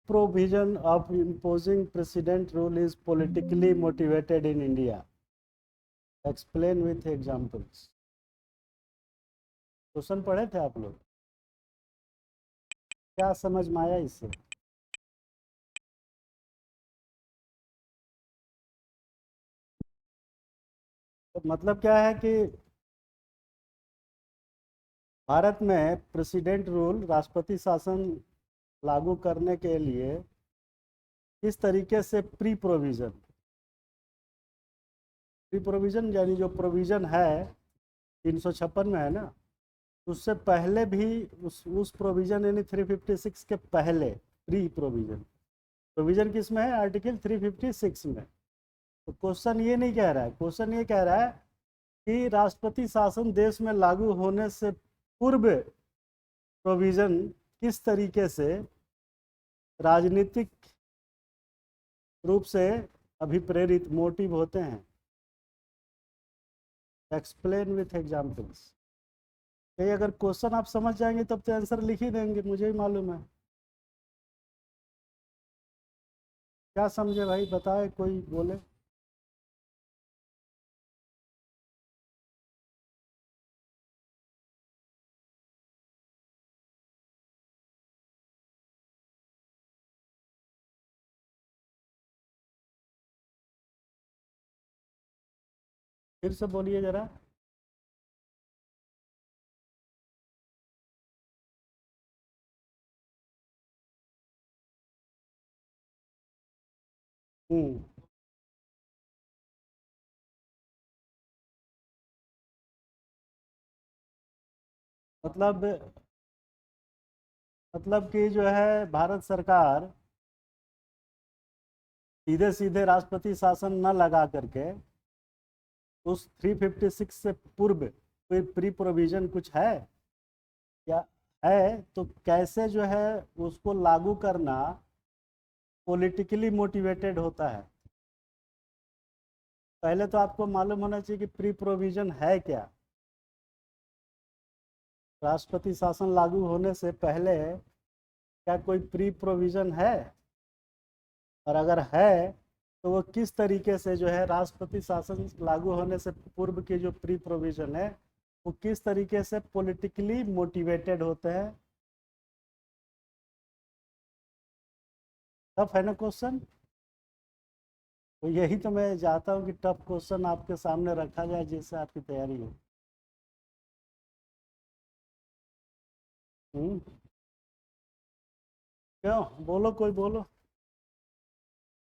provision of imposing precedent rule is politically motivated in India. Explain with examples. Question पढ़े थे आप लोग, क्या समझ में आया इससे? तो मतलब क्या है कि भारत में प्रेसिडेंट रूल, राष्ट्रपति शासन लागू करने के लिए किस तरीके से प्री प्रोविजन यानी जो प्रोविजन है 356 में है ना, उससे पहले भी उस प्रोविजन यानी 356 के पहले प्री प्रोविजन, प्रोविजन किस में है? आर्टिकल 356 में। तो क्वेश्चन ये नहीं कह रहा है, क्वेश्चन ये कह रहा है कि राष्ट्रपति शासन देश में लागू होने से पूर्व प्रोविजन किस तरीके से राजनीतिक रूप से अभिप्रेरित मोटिव होते हैं। Explain with examples. कहीं अगर क्वेश्चन आप समझ जाएंगे तब तो आंसर लिख ही देंगे, मुझे ही मालूम है। क्या समझे भाई, बताए कोई बोले। फिर से बोलिए जरा। हम्म। मतलब मतलब कि जो है भारत सरकार सीधे सीधे राष्ट्रपति शासन न लगा करके उस 356 से पूर्व कोई प्री प्रोविजन कुछ है या है, तो कैसे जो है उसको लागू करना पॉलिटिकली मोटिवेटेड होता है। पहले तो आपको मालूम होना चाहिए कि प्री प्रोविजन है क्या। राष्ट्रपति शासन लागू होने से पहले क्या कोई प्री प्रोविजन है, और अगर है तो वो किस तरीके से जो है राष्ट्रपति शासन लागू होने से पूर्व के जो प्री प्रोविजन है वो किस तरीके से पॉलिटिकली मोटिवेटेड होते हैं। टफ है ना क्वेश्चन, तो यही तो मैं चाहता हूँ कि टफ क्वेश्चन आपके सामने रखा जाए जिससे आपकी तैयारी हो। हम्म। क्यों, बोलो कोई बोलो।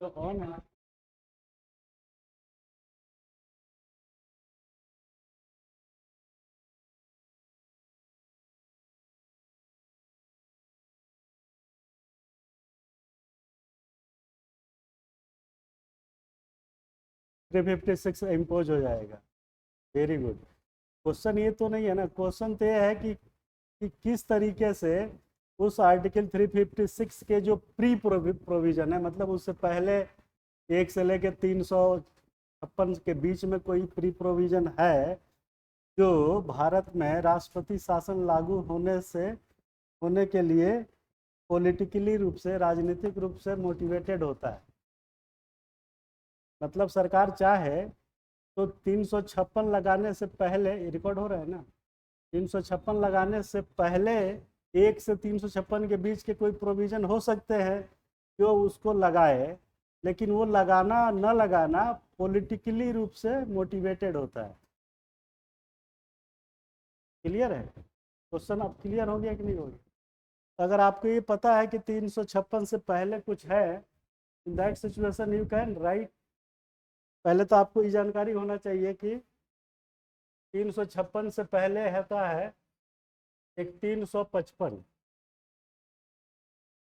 तो कौन है? 356 इम्पोज हो जाएगा। Very good. क्वेश्चन ये तो नहीं है ना, क्वेश्चन तो ये है कि किस तरीके से उस आर्टिकल 356 के जो प्री प्रोविजन है, मतलब उससे पहले 1 से लेकर 356 के बीच में कोई प्री प्रोविजन है जो भारत में राष्ट्रपति शासन लागू होने के लिए पॉलिटिकली रूप से, राजनीतिक रूप से मोटिवेटेड होता है। मतलब सरकार चाहे तो 356 लगाने से पहले, रिकॉर्ड हो रहा है ना, 356 लगाने से पहले 1 से 356 के बीच के कोई प्रोविजन हो सकते हैं जो उसको लगाए, लेकिन वो लगाना न लगाना पॉलिटिकली रूप से मोटिवेटेड होता है। क्लियर है क्वेश्चन? अब क्लियर हो गया कि नहीं हो गया? अगर आपको ये पता है कि 356 से पहले कुछ है, in that situation you can write. पहले तो आपको ये जानकारी होना चाहिए कि 356 से पहले होता है एक 355।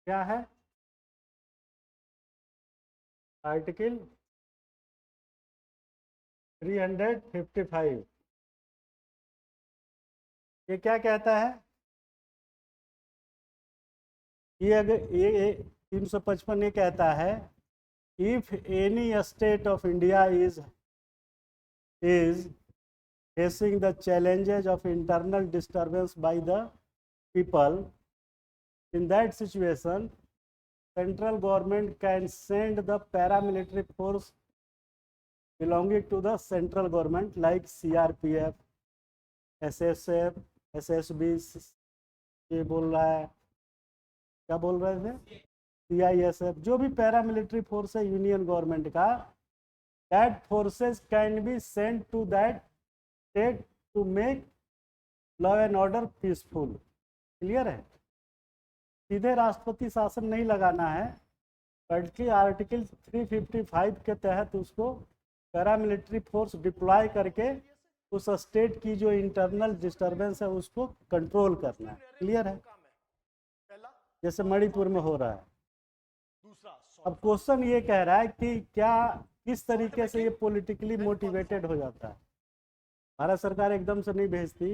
क्या है? आर्टिकल 355। ये क्या कहता है? ये अगर ये 355 ये कहता है, if any state of India is facing the challenges of internal disturbance by the people, in that situation central government can send the paramilitary force belonging to the central government like CRPF, SSF, SSB, ये बोल रहा है, क्या बोल रहे थे, CISF, जो भी पैरामिलिट्री फोर्स है यूनियन गवर्नमेंट का, that forces can be sent to that state to make law and order peaceful. Clear है? सीधे राष्ट्रपति शासन नहीं लगाना है, बल्कि आर्टिकल 355 के तहत उसको पैरामिलिट्री फोर्स डिप्लॉय करके उस स्टेट की जो इंटरनल डिस्टर्बेंस है उसको कंट्रोल करना है. क्लियर है? जैसे मणिपुर में हो रहा है. अब क्वेश्चन ये कह रहा है कि क्या किस तरीके से ये पॉलिटिकली मोटिवेटेड हो जाता है. भारत सरकार एकदम से नहीं भेजती.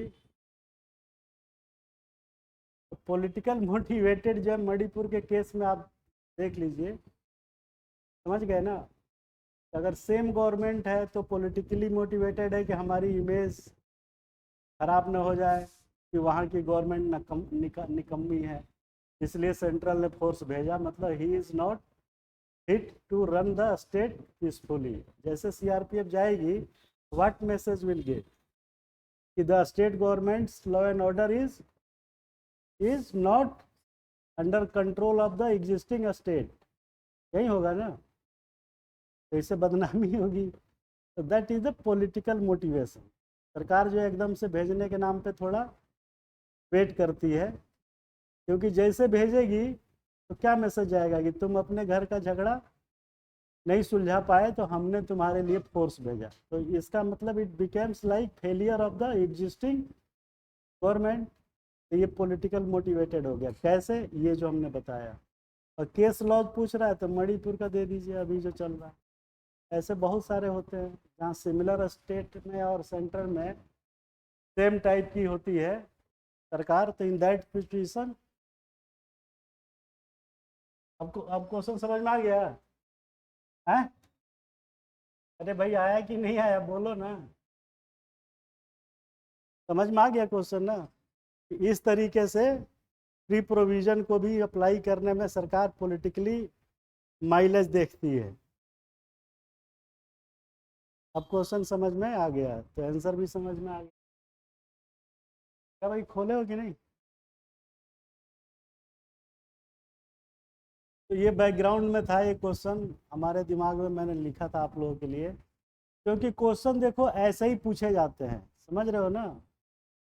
पॉलिटिकल मोटिवेटेड जो मणिपुर के केस में आप देख लीजिए, समझ गए ना. अगर सेम गवर्नमेंट है तो पॉलिटिकली मोटिवेटेड है कि हमारी इमेज खराब ना हो जाए कि वहाँ की गवर्नमेंट निकम्मी है, इसलिए सेंट्रल ने फोर्स भेजा. मतलब he is not fit to run the state peacefully. जैसे CRPF जाएगी, व्हाट मैसेज विल गेट कि the state government's law and order is not under control of the existing state. यही होगा ना, तो इससे बदनामी होगी. तो that is the political motivation. सरकार जो एकदम से भेजने के नाम पे थोड़ा वेट करती है, क्योंकि जैसे भेजेगी तो क्या मैसेज आएगा कि तुम अपने घर का झगड़ा नहीं सुलझा पाए तो हमने तुम्हारे लिए फोर्स भेजा. तो इसका मतलब it becomes like failure of the existing government. तो ये पॉलिटिकल मोटिवेटेड हो गया. कैसे? ये जो हमने बताया. और केस लॉज पूछ रहा है तो मणिपुर का दे दीजिए अभी जो चल रहा है. ऐसे बहुत सारे होते हैं जहाँ सिमिलर स्टेट में और सेंटर में सेम टाइप की होती है सरकार. तो इन दैट सिचुएशन आपको अब क्वेश्चन समझ में आ गया है? अरे भाई आया कि नहीं आया, बोलो ना. समझ में आ गया क्वेश्चन ना. इस तरीके से प्री प्रोविजन को भी अप्लाई करने में सरकार पॉलिटिकली माइलेज देखती है. अब क्वेश्चन समझ में आ गया तो आंसर भी समझ में आ गया. क्या भाई खोले हो कि नहीं? तो ये बैकग्राउंड में था, ये क्वेश्चन हमारे दिमाग में मैंने लिखा था आप लोगों के लिए, क्योंकि क्वेश्चन देखो ऐसे ही पूछे जाते हैं. समझ रहे हो ना?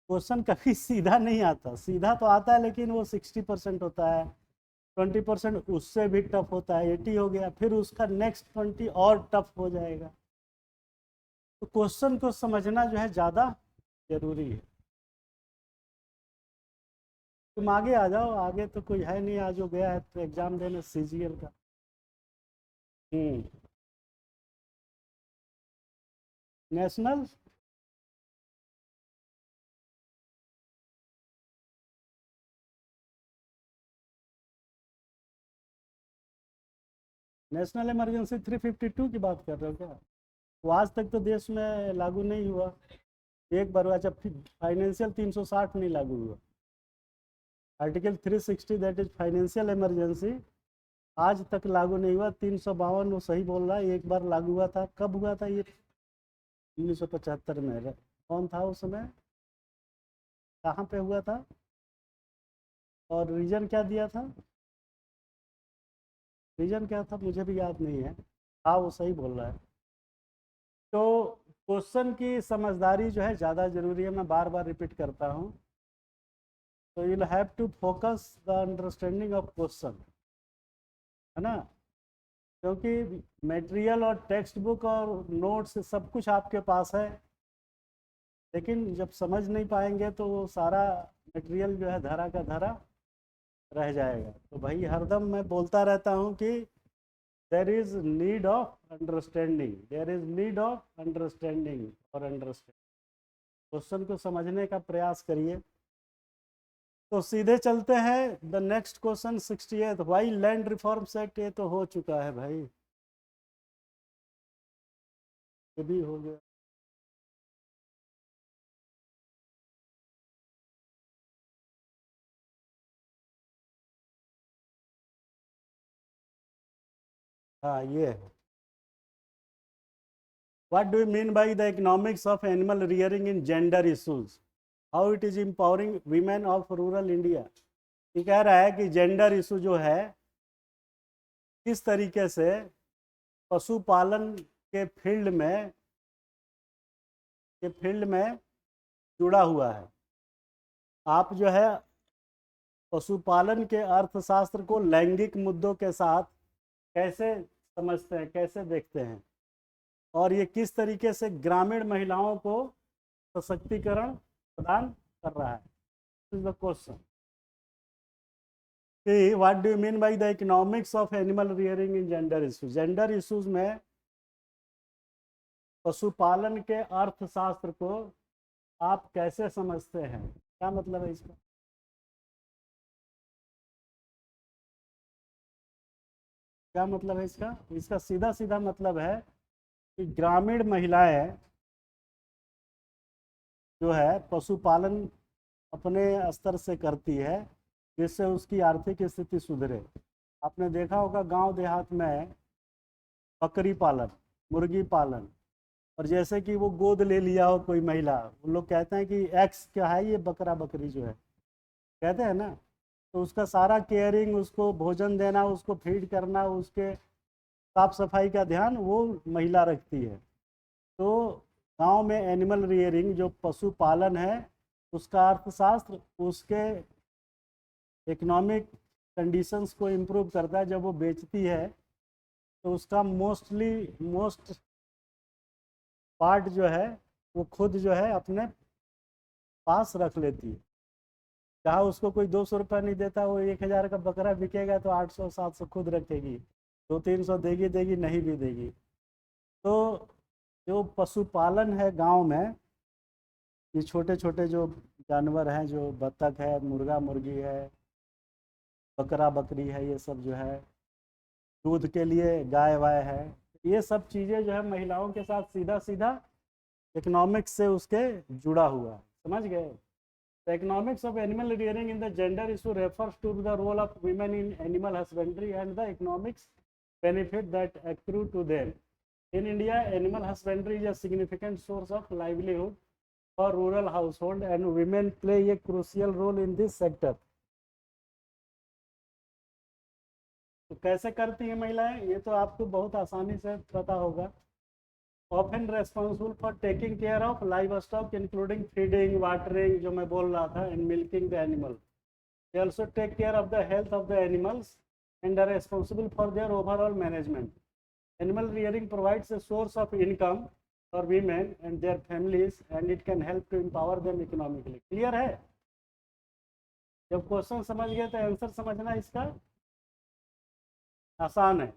क्वेश्चन कभी सीधा नहीं आता. सीधा तो आता है लेकिन वो 60% होता है, 20% उससे भी टफ होता है. 80 हो गया, फिर उसका नेक्स्ट 20 और टफ हो जाएगा. तो क्वेश्चन को समझना जो है ज़्यादा जरूरी है. तुम आगे आ जाओ, आगे तो कोई है नहीं. आज जो गया है तो एग्जाम देने CGL का. नेशनल नेशनल इमरजेंसी 352 की बात कर रहे हो क्या? वो आज तक तो देश में लागू नहीं हुआ. एक बार हुआ जब फाइनेंशियल 360 नहीं लागू हुआ. Article 360 that is financial emergency आज तक लागू नहीं हुआ. 352 वो सही बोल रहा है, एक बार लागू हुआ था. कब हुआ था ये? 1975 में. कौन था उस समय, कहाँ पे हुआ था, और रीजन क्या दिया था? रीजन क्या था मुझे भी याद नहीं है. हाँ वो सही बोल रहा है. तो क्वेश्चन की समझदारी जो है ज़्यादा ज़रूरी है. मैं बार बार रिपीट करता हूँ. तो you have to focus the understanding of question, है ना. क्योंकि मटेरियल और टेक्स्ट बुक और नोट्स सब कुछ आपके पास है, लेकिन जब समझ नहीं पाएंगे तो वो सारा मटेरियल जो है धरा का धरा रह जाएगा. तो भाई हरदम मैं बोलता रहता हूँ कि there is need of understanding, there is need of understanding और अंडरस्टैंडिंग. क्वेश्चन को समझने का प्रयास करिए. तो सीधे चलते हैं the next question 68. Why land reforms act, ये तो हो चुका है भाई, ये भी हो गया. हाँ ये है। What do you mean by the economics of animal rearing in gender issues? How it is empowering women of rural India? ये कह रहा है कि जेंडर इशू जो है किस तरीके से पशुपालन के फील्ड में जुड़ा हुआ है। आप जो है पशुपालन के अर्थशास्त्र को लैंगिक मुद्दों के साथ कैसे समझते हैं, कैसे देखते हैं, और ये किस तरीके से ग्रामीण महिलाओं को सशक्तिकरण प्रदान कर रहा है। This is the question. What do you mean by the economics of animal rearing in gender issues? Gender issues में पशुपालन के अर्थशास्त्र को आप कैसे समझते हैं, क्या मतलब है इसका? क्या मतलब है इसका? इसका सीधा सीधा मतलब है कि ग्रामीण महिलाएं जो है पशुपालन अपने स्तर से करती है जिससे उसकी आर्थिक स्थिति सुधरे। आपने देखा होगा गांव देहात में बकरी पालन, मुर्गी पालन, और जैसे कि वो गोद ले लिया हो कोई महिला, वो लोग कहते हैं कि एक्स क्या है ये बकरा बकरी जो है, कहते हैं ना, तो उसका सारा केयरिंग, उसको भोजन देना, उसको फीड करना, उसके साफ सफाई का ध्यान वो महिला रखती है। तो गांव में एनिमल रियरिंग जो पशुपालन है उसका अर्थशास्त्र उसके इकोनॉमिक कंडीशंस को इम्प्रूव करता है। जब वो बेचती है तो उसका मोस्ट पार्ट जो है वो खुद जो है अपने पास रख लेती है। जहाँ उसको कोई 200 रुपये नहीं देता, वो 1000 का बकरा बिकेगा तो 800-700 खुद रखेगी, 200-300 देगी नहीं भी देगी। तो जो पशुपालन है गांव में, ये छोटे छोटे जो जानवर हैं, जो बतख है, मुर्गा मुर्गी है, बकरा बकरी है, ये सब जो है, दूध के लिए गाय वाय है, ये सब चीज़ें जो है महिलाओं के साथ सीधा सीधा इकोनॉमिक्स से उसके जुड़ा हुआ है। समझ गए? The economics of animal rearing in the gender issue refers to the role of women in animal husbandry and the economics benefit that accrue to them. In India, animal husbandry is a significant source of livelihood for rural household and women play a crucial role in this sector. तो कैसे करती हैं महिलाएं, ये तो आपको बहुत आसानी से पता होगा। Often responsible for taking care of livestock including feeding, watering, जो मैं बोल रहा था, and milking the animal. They also take care of the health of the animals and are responsible for their overall management. Animal rearing provides a source of income for women and their families and it can help to empower them economically. Clear है? जब question समझ गए तो answer समझना इसका आसान है।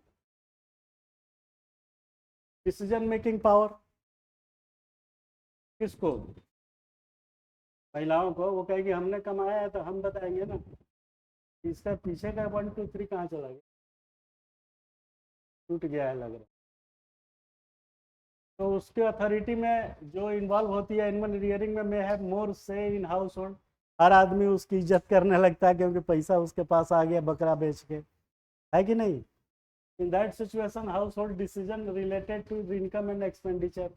Decision making power किसको? महिलाओं को। वो कहेगी हमने कमाया है तो हम बताएंगे ना। इसका पीछे का 1 2 3 कहाँ चला गया? टूट गया है लग रहा है। तो उसके अथॉरिटी में जो इन्वॉल्व होती है एनिमल रियरिंग में, मे हैव मोर से इन हाउस होल्ड। हर आदमी उसकी इज्जत करने लगता है क्योंकि पैसा उसके पास आ गया बकरा बेच के, है कि नहीं? In that situation, household decision related to income and expenditure.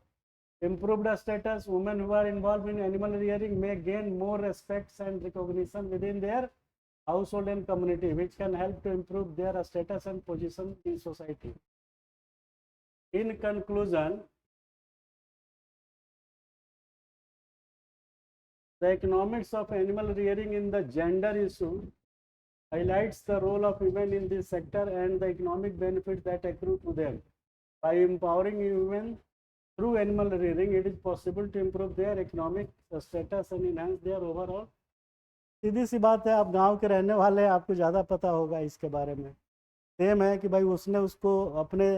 Improved status, women who are involved in animal rearing may gain more respect and recognition within their household and community, which can help to improve their status and position in society. In conclusion, the economics of animal rearing in the gender issue highlights the role of women in this sector and the economic benefits that accrue to them. By empowering women through animal rearing, it is possible to improve their economic status and enhance their overall. सीधी सी बात है, आप गांव के रहने वाले हैं, आपको ज़्यादा पता होगा इसके बारे में। सेम है कि भाई उसने उसको अपने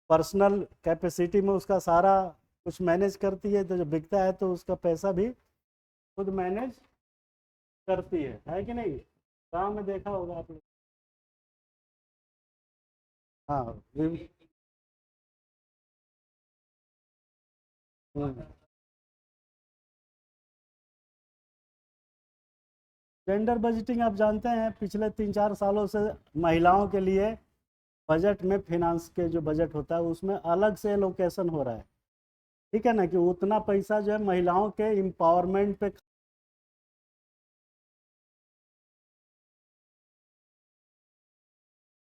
पर्सनल कैपेसिटी में उसका सारा कुछ मैनेज करती है, तो जब बिकता है तो उसका पैसा भी खुद मैनेज करती है कि नहीं? गाँव में देखा होगा आपने। हाँ। जेंडर बजटिंग आप जानते हैं पिछले 3-4 सालों से महिलाओं के लिए बजट में फिनांस के जो बजट होता है उसमें अलग से एलोकेशन हो रहा है, ठीक है ना, कि उतना पैसा जो है महिलाओं के एम्पावरमेंट पे